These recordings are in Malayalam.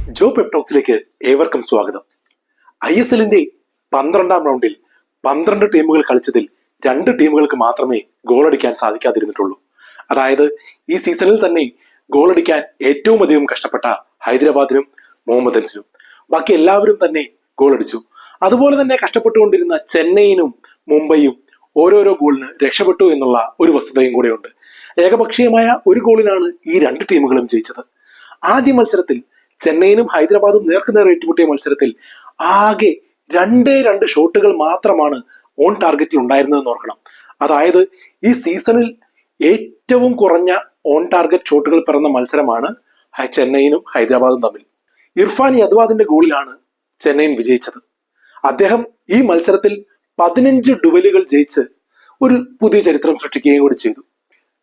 ജോ പെപ്ടോക്സിലേക്ക് ഏവർക്കും സ്വാഗതം. ISLന്റെ 12ാം റൗണ്ടിൽ 12 ടീമുകൾ കളിച്ചതിൽ 2 ടീമുകൾക്ക് മാത്രമേ ഗോളടിക്കാൻ സാധിക്കാതിരുന്നിട്ടുള്ളൂ. അതായത് ഈ സീസണിൽ തന്നെ ഗോളടിക്കാൻ ഏറ്റവും അധികം കഷ്ടപ്പെട്ട ഹൈദരാബാദിനും മുഹമ്മദൻസിനും. ബാക്കി എല്ലാവരും തന്നെ ഗോളടിച്ചു. അതുപോലെ തന്നെ കഷ്ടപ്പെട്ടുകൊണ്ടിരുന്ന ചെന്നൈയിനും മുംബൈയും ഓരോരോ ഗോളിന് രക്ഷപ്പെട്ടു എന്നുള്ള ഒരു വസ്തുതയും കൂടെയുണ്ട്. ഏകപക്ഷീയമായ ഒരു ഗോളിനാണ് ഈ 2 ടീമുകളും ജയിച്ചത്. ആദ്യ മത്സരത്തിൽ ചെന്നൈയിനും ഹൈദരാബാദും നേർക്കുനേർ ഏറ്റുമുട്ടിയ മത്സരത്തിൽ ആകെ 2 ഷോട്ടുകൾ മാത്രമാണ് ഓൺ ടാർഗറ്റിൽ ഉണ്ടായിരുന്നതെന്ന് ഓർക്കണം. അതായത് ഈ സീസണിൽ ഏറ്റവും കുറഞ്ഞ ഓൺ ടാർഗറ്റ് ഷോട്ടുകൾ പിറന്ന മത്സരമാണ് ചെന്നൈയിനും ഹൈദരാബാദും തമ്മിൽ. ഇർഫാൻ യദ്വാദിന്റെ ഗോളിലാണ് ചെന്നൈയിൻ വിജയിച്ചത്. അദ്ദേഹം ഈ മത്സരത്തിൽ 15 ഡുവലുകൾ ജയിച്ച് ഒരു പുതിയ ചരിത്രം സൃഷ്ടിക്കുകയും കൂടി ചെയ്തു.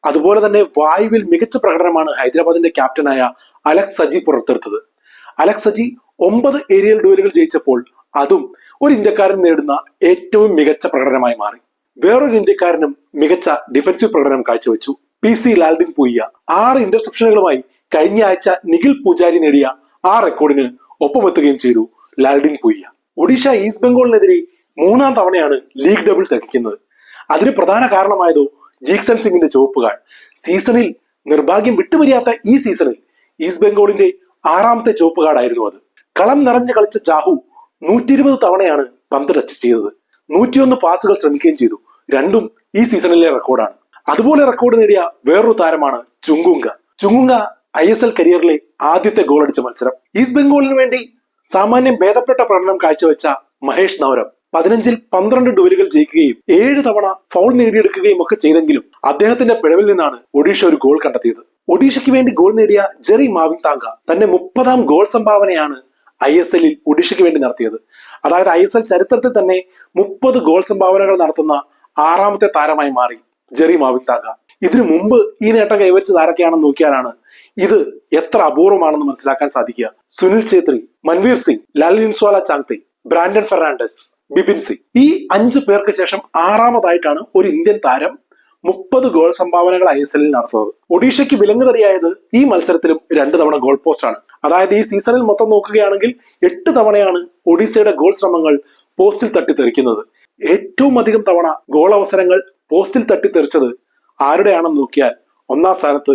അതുപോലെ തന്നെ വായുവിൽ മികച്ച പ്രകടനമാണ് ഹൈദരാബാദിന്റെ ക്യാപ്റ്റനായ അലക്സ് സജി പുറത്തെടുത്തത്. അലക്സ് സജി 9 ഏരിയൽ ഡുവലുകൾ ജയിച്ചപ്പോൾ അതും ഒരു ഇന്ത്യക്കാരൻ നേടുന്ന ഏറ്റവും മികച്ച പ്രകടനമായി മാറി. വേറൊരു ഇന്ത്യക്കാരനും മികച്ച ഡിഫൻസീവ് പ്രകടനം കാഴ്ചവെച്ചു. PC ലാൽഡിൻ പൂയ്യ 6 ഇന്റർസെപ്ഷനുകളുമായി കഴിഞ്ഞ ആഴ്ച നിഖിൽ പൂജാരി നേടിയ ആ റെക്കോർഡിന് ഒപ്പമെത്തുകയും ചെയ്തു ലാൽഡിൻ പൂയ്യ. ഒഡീഷ ഈസ്റ്റ് ബംഗാളിനെതിരെ 3ാം തവണയാണ് ലീഗ് ഡബിൾ തികയ്ക്കുന്നത്. അതിന് പ്രധാന കാരണമായതോ ജീക്സൺ സിംഗിന്റെ ചുവപ്പുകാർ. സീസണിൽ നിർഭാഗ്യം വിട്ടുപിരിയാത്ത ഈ സീസണിൽ ഈസ്റ്റ് ബംഗാളിന്റെ 6ാമത്തെ ചുവപ്പ് കാർഡായിരുന്നു അത്. കളം നിറഞ്ഞു കളിച്ച ജാഹു 120 തവണയാണ് പന്ത് ടച്ച് ചെയ്തത്. 101 പാസുകൾ ശ്രമിക്കുകയും ചെയ്തു. രണ്ടും ഈ സീസണിലെ റെക്കോർഡാണ്. അതുപോലെ റെക്കോർഡ് നേടിയ വേറൊരു താരമാണ് ചുങ്കുങ്ക ISL കരിയറിലെ ആദ്യത്തെ ഗോൾ അടിച്ച മത്സരം. ഈസ്റ്റ് ബംഗാളിന് വേണ്ടി സാമാന്യം ഭേദപ്പെട്ട പ്രകടനം കാഴ്ചവെച്ച മഹേഷ് നവരം 15ൽ 12 ഡുവലുകൾ ജയിക്കുകയും 7 തവണ ഫൗൾ നേടിയെടുക്കുകയും ഒക്കെ ചെയ്തെങ്കിലും അദ്ദേഹത്തിന്റെ പിഴവിൽ നിന്നാണ് ഒഡീഷ ഒരു ഗോൾ കണ്ടെത്തിയത്. ഒഡീഷയ്ക്ക് വേണ്ടി ഗോൾ നേടിയ ജെറി മാവിങ് താങ്ക തന്റെ 30ാം ഗോൾ സംഭാവനയാണ് ISLൽ ഒഡീഷയ്ക്ക് വേണ്ടി നടത്തിയത്. അതായത് ISL ചരിത്രത്തിൽ തന്നെ 30 ഗോൾ സംഭാവനകൾ നടത്തുന്ന 6ാമത്തെ താരമായി മാറി ജെറി മാവിങ് താങ്ക. ഇതിനു മുമ്പ് ഈ നേട്ടം കൈവരിച്ചത് ആരൊക്കെയാണെന്ന് നോക്കിയാലാണ് ഇത് എത്ര അപൂർവമാണെന്ന് മനസ്സിലാക്കാൻ സാധിക്കുക. സുനിൽ ഛേത്രി, മൻവീർ സിംഗ്, ലാലിൻസ്വാല ചാങ്തെ, ബ്രാൻഡൻ ഫെർണാണ്ടസ്, ബിപിൻ സിംഗ്. ഈ 5 പേർക്ക് ശേഷം 6ാമതായിട്ടാണ് ഒരു ഇന്ത്യൻ താരം 30 ഗോൾ സംഭാവനകൾ ISLൽ നടത്തുന്നത്. ഒഡീഷയ്ക്ക് വിലങ്ങുതടിയായത് ഈ മത്സരത്തിലും 2 തവണ ഗോൾ പോസ്റ്റ് ആണ്. അതായത് ഈ സീസണിൽ മൊത്തം നോക്കുകയാണെങ്കിൽ 8 തവണയാണ് ഒഡീഷയുടെ ഗോൾ ശ്രമങ്ങൾ പോസ്റ്റിൽ തട്ടിത്തെറിക്കുന്നത്. ഏറ്റവും അധികം തവണ ഗോൾ അവസരങ്ങൾ പോസ്റ്റിൽ തട്ടിത്തെറിച്ചത് ആരുടെയാണെന്ന് നോക്കിയാൽ 1ാം സ്ഥാനത്ത്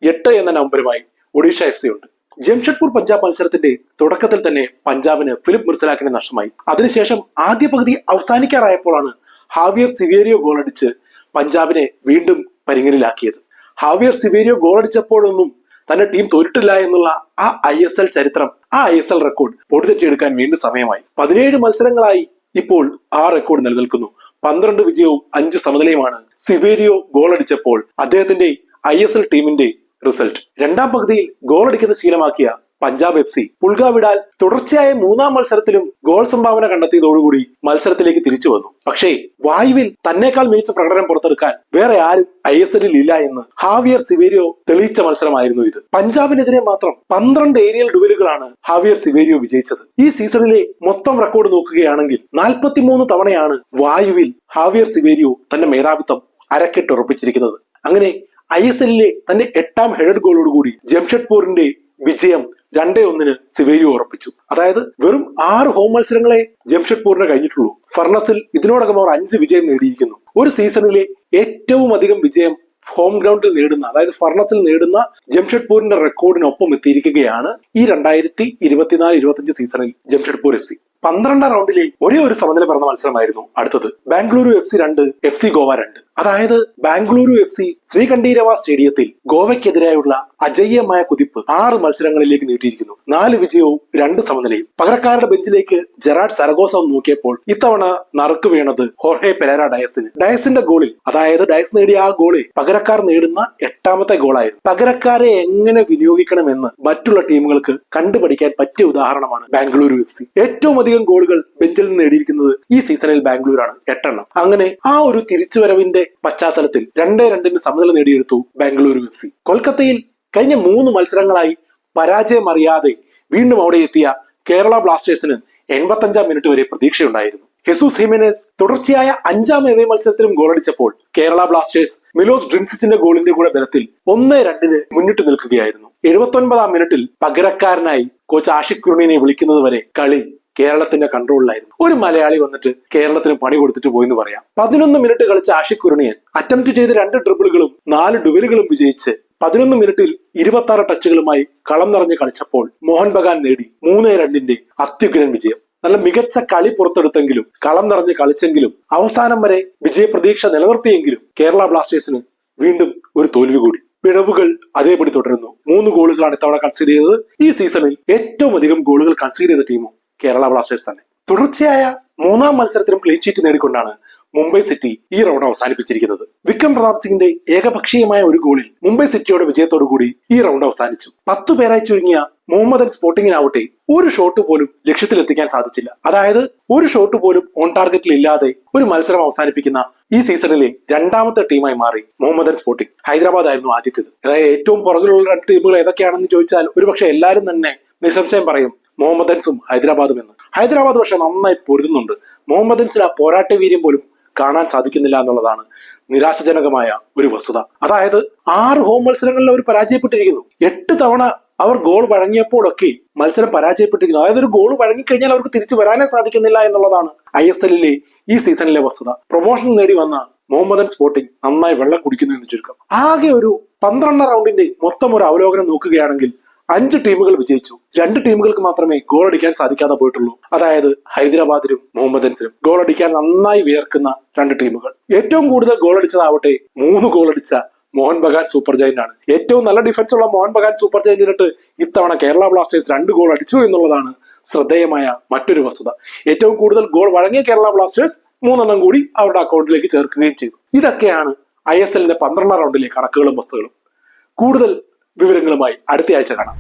8 എന്ന നമ്പറുമായി ഒഡീഷ FC ഉണ്ട്. ജംഷഡ്പൂർ പഞ്ചാബ് മത്സരത്തിന്റെ തുടക്കത്തിൽ തന്നെ പഞ്ചാബിന് ഫിലിപ്പ് മിർസലാക്കിനെ നഷ്ടമായി. അതിനുശേഷം ആദ്യ പകുതി അവസാനിക്കാറായപ്പോഴാണ് ഹാവിയർ സിവേരിയോ ഗോളടിച്ച് പഞ്ചാബിനെ വീണ്ടും പരിങ്ങലിലാക്കിയത്. ഹാവിയർ സിവേരിയോ ഗോളടിച്ചപ്പോഴൊന്നും തന്റെ ടീം തോറ്റിട്ടില്ല എന്നുള്ള ആ ISL ചരിത്രം, ആ ISL റെക്കോർഡ് പൊടിതെറ്റിയെടുക്കാൻ വീണ്ടും സമയമായി. 17 മത്സരങ്ങളായി ഇപ്പോൾ ആ റെക്കോർഡ് നിലനിൽക്കുന്നു. 12 വിജയവും 5 സമനിലയുമാണ് സിവേരിയോ ഗോളടിച്ചപ്പോൾ അദ്ദേഹത്തിന്റെ ISL ടീമിന്റെ റിസൾട്ട്. 2ാം പകുതിയിൽ ഗോളടിക്കുന്ന ശീലമാക്കിയ പഞ്ചാബ് FC പുൽഗാവിടാൽ തുടർച്ചയായ 3ാം മത്സരത്തിലും ഗോൾ സംഭാവന കണ്ടെത്തിയതോടുകൂടി മത്സരത്തിലേക്ക് തിരിച്ചു വന്നു. പക്ഷേ വായുവിൽ തന്നേക്കാൾ മികച്ച പ്രകടനം പുറത്തെടുക്കാൻ വേറെ ആരും ISLൽ ഇല്ല എന്ന് ഹാവിയർ സിവേരിയോ തെളിയിച്ച മത്സരമായിരുന്നു ഇത്. പഞ്ചാബിനെതിരെ മാത്രം 12 ഏരിയൽ ഡുവലുകളാണ് ഹാവിയർ സിവേരിയോ വിജയിച്ചത്. ഈ സീസണിലെ മൊത്തം റെക്കോർഡ് നോക്കുകയാണെങ്കിൽ 43 തവണയാണ് വായുവിൽ ഹാവിയർ സിവേരിയോ തന്റെ മേധാവിത്വം അരക്കെട്ടുറപ്പിച്ചിരിക്കുന്നത്. അങ്ങനെ ISLലെ തന്റെ 8ാം ഹെഡഡ് ഗോളോടുകൂടി ജംഷഡ്പൂരിന്റെ വിജയം 2-1 സിവേരിയോ ഉറപ്പിച്ചു. അതായത് വെറും 6 ഹോം മത്സരങ്ങളെ ജംഷഡ്പൂരിന് കഴിഞ്ഞിട്ടുള്ളൂ. ഫർണസിൽ ഇതിനോടകം അവർ 5 വിജയം നേടിയിരിക്കുന്നു. ഒരു സീസണിലെ ഏറ്റവും അധികം വിജയം ഹോം ഗ്രൗണ്ടിൽ നേടുന്ന, അതായത് ഫർണസിൽ നേടുന്ന ജംഷഡ്പൂരിന്റെ റെക്കോർഡിനൊപ്പം എത്തിയിരിക്കുകയാണ് ഈ 2024-25 സീസണിൽ ജംഷഡ്പൂർ FC. 12ാം റൗണ്ടിലെ ഒരേ ഒരു സമനില പിറന്ന മത്സരമായിരുന്നു അടുത്തത്. Bengaluru FC 2, FC Goa 2. അതായത് ബാംഗ്ലൂരു FC ശ്രീകണ്ഠീരവ സ്റ്റേഡിയത്തിൽ ഗോവയ്ക്കെതിരായുള്ള അജയ്യമായ കുതിപ്പ് 6 മത്സരങ്ങളിലേക്ക് നീട്ടിയിരിക്കുന്നു. 4 വിജയവും 2 സമനിലയും. പകരക്കാരുടെ ബെഞ്ചിലേക്ക് ജെറാഡ് സരഗോസ നോക്കിയപ്പോൾ ഇത്തവണ നറുക്ക് വീണത് ഹോർഹെ പെരേര ഡയസിന്. ഡയസിന്റെ ഗോളിൽ, അതായത് ഡയസ് നേടിയ ആ ഗോള് പകരക്കാർ നേടുന്ന 8ാമത്തെ ഗോളായിരുന്നു. പകരക്കാരെ എങ്ങനെ വിനിയോഗിക്കണമെന്ന് മറ്റുള്ള ടീമുകൾക്ക് കണ്ടുപഠിക്കാൻ പറ്റിയ ഉദാഹരണമാണ് ബാംഗ്ലൂരു FC. ഏറ്റവും അധികം ഗോളുകൾ ബെഞ്ചിൽ നിന്ന് നേടിയിരിക്കുന്നത് ഈ സീസണിൽ ബാംഗ്ലൂരാണ്, 8 എണ്ണം. അങ്ങനെ ആ ഒരു തിരിച്ചുവരവിന്റെ പശ്ചാത്തലത്തിൽ 2-2 സമനില നേടിയെടുത്തു ബാംഗ്ലൂരു FC. കൊൽക്കത്തയിൽ കഴിഞ്ഞ 3 മത്സരങ്ങളായി പരാജയം അറിയാതെ വീണ്ടും അവിടെ എത്തിയ കേരള ബ്ലാസ്റ്റേഴ്സിന് 85ാം മിനിറ്റ് വരെ പ്രതീക്ഷയുണ്ടായിരുന്നു. ഹെസൂസ് ഹിമെനസ് തുടർച്ചയായ 5ാം എവേ മത്സരത്തിലും ഗോളടിച്ചപ്പോൾ കേരള ബ്ലാസ്റ്റേഴ്സ് മിലോസ് ഡ്രിൻസിച്ചിന്റെ ഗോളിന്റെ കൂടെ ബലത്തിൽ 1-2 മുന്നിട്ട് നിൽക്കുകയായിരുന്നു. 79ാം മിനിറ്റിൽ പകരക്കാരനായി കോച്ച് ആഷിഖ് കുർണിനെ വിളിക്കുന്നത് വരെ കളി കേരളത്തിന്റെ കൺട്രോളിലായിരുന്നു. ഒരു മലയാളി വന്നിട്ട് കേരളത്തിന് പണി കൊടുത്തിട്ട് പോയെന്ന് പറയാം. 11 മിനിറ്റ് കളിച്ച ആഷിഖ് കുർണിയൻ അറ്റംപ്റ്റ് ചെയ്ത് 2 ഡ്രിബിളുകളും 4 ഡുവലുകളും വിജയിച്ച് 11 മിനിറ്റിൽ 26 ടച്ചുകളുമായി കളം നിറഞ്ഞ് കളിച്ചപ്പോൾ മോഹൻ ബഗാൻ നേടി 3-2 അത്യുഗ്രൻ വിജയം. നല്ല മികച്ച കളി പുറത്തെടുത്തെങ്കിലും കളം നിറഞ്ഞ് കളിച്ചെങ്കിലും അവസാനം വരെ വിജയപ്രതീക്ഷ നിലനിർത്തിയെങ്കിലും കേരള ബ്ലാസ്റ്റേഴ്സിന് വീണ്ടും ഒരു തോൽവി കൂടി. പിഴവുകൾ അതേപടി തുടരുന്നു. 3 ഗോളുകളാണ് ഇത്തവണ കൺസീഡ് ചെയ്തത്. ഈ സീസണിൽ ഏറ്റവും അധികം ഗോളുകൾ കൺസീഡ് ചെയ്ത ടീമും കേരള ബ്ലാസ്റ്റേഴ്സ് തന്നെ. തുടർച്ചയായ 3-ാം മത്സരത്തിലും ക്ലീൻ ഷീറ്റ് നേടിക്കൊണ്ടാണ് മുംബൈ സിറ്റി ഈ റൗണ്ട് അവസാനിപ്പിച്ചിരിക്കുന്നത്. വിക്രം പ്രതാപ് സിംഗിന്റെ ഏകപക്ഷീയമായ ഒരു ഗോളിൽ മുംബൈ സിറ്റിയുടെ വിജയത്തോടുകൂടി ഈ റൗണ്ട് അവസാനിച്ചു. 10 പേരായി ചുരുങ്ങിയ മുഹമ്മദൻ സ്പോർട്ടിങ്ങിനാവട്ടെ ഒരു ഷോട്ട് പോലും ലക്ഷ്യത്തിലെത്തിക്കാൻ സാധിച്ചില്ല. അതായത് ഒരു ഷോട്ട് പോലും ഓൺ ടാർഗറ്റിൽ ഇല്ലാതെ ഒരു മത്സരം അവസാനിപ്പിക്കുന്ന ഈ സീസണിലെ 2ാമത്തെ ടീമായി മാറി മുഹമ്മദൻ സ്പോർട്ടിംഗ്. ഹൈദരാബാദ് ആയിരുന്നു ആദ്യത്തേത്. അതായത് ഏറ്റവും പുറകിലുള്ള 2 ടീമുകൾ ഏതൊക്കെയാണെന്ന് ചോദിച്ചാൽ ഒരുപക്ഷെ എല്ലാവരും തന്നെ നിസ്സംശയം പറയും മുഹമ്മദൻസും ഹൈദരാബാദും എന്ന്. ഹൈദരാബാദ് പക്ഷെ നന്നായി പൊരുതുന്നുണ്ട്. മുഹമ്മദൻസിൽ ആ പോരാട്ട വീര്യം പോലും കാണാൻ സാധിക്കുന്നില്ല എന്നുള്ളതാണ് നിരാശജനകമായ ഒരു വസ്തുത. അതായത് 6 ഹോം മത്സരങ്ങളിൽ അവർ പരാജയപ്പെട്ടിരിക്കുന്നു. 8 തവണ അവർ ഗോൾ വഴങ്ങിയപ്പോഴൊക്കെ മത്സരം പരാജയപ്പെട്ടിരിക്കുന്നു. അതായത് ഒരു ഗോൾ വഴങ്ങിക്കഴിഞ്ഞാൽ അവർക്ക് തിരിച്ചു വരാനേ സാധിക്കുന്നില്ല എന്നുള്ളതാണ് ISL-ലെ ഈ സീസണിലെ വസ്തുത. പ്രൊമോഷൻ നേടി വന്ന മുഹമ്മദൻ സ്പോർട്ടിംഗ് നന്നായി വെള്ളം കുടിക്കുന്നു എന്ന് ചുരുക്കം. ആകെ ഒരു 12 റൗണ്ടിന്റെ മൊത്തം ഒരു അവലോകനം നോക്കുകയാണെങ്കിൽ 5 ടീമുകൾ വിജയിച്ചു. 2 ടീമുകൾക്ക് മാത്രമേ ഗോൾ അടിക്കാൻ സാധിക്കാതെ പോയിട്ടുള്ളൂ. അതായത് ഹൈദരാബാദിനും മുഹമ്മദൻസിനും. ഗോൾ അടിക്കാൻ നന്നായി വിയർക്കുന്ന 2 ടീമുകൾ. ഏറ്റവും കൂടുതൽ ഗോൾ അടിച്ചതാവട്ടെ 3 ഗോൾ അടിച്ച മോഹൻ ബഗാൻ സൂപ്പർ ജയന്റ് ആണ്. ഏറ്റവും നല്ല ഡിഫൻസ് ഉള്ള മോഹൻ ബഗാൻ സൂപ്പർ ജയന്റിനിട്ട് ഇത്തവണ കേരള ബ്ലാസ്റ്റേഴ്സ് 2 ഗോൾ അടിച്ചു എന്നുള്ളതാണ് ശ്രദ്ധേയമായ മറ്റൊരു വസ്തുത. ഏറ്റവും കൂടുതൽ ഗോൾ വഴങ്ങിയ കേരള ബ്ലാസ്റ്റേഴ്സ് 3 കൂടി അവരുടെ അക്കൗണ്ടിലേക്ക് ചേർക്കുകയും ചെയ്തു. ഇതൊക്കെയാണ് ISL-ന്റെ 12ാം റൗണ്ടിലെ കണക്കുകളും വസ്തുക്കളും. കൂടുതൽ വിവരങ്ങളുമായി അടുത്തയാഴ്ച കാണാം.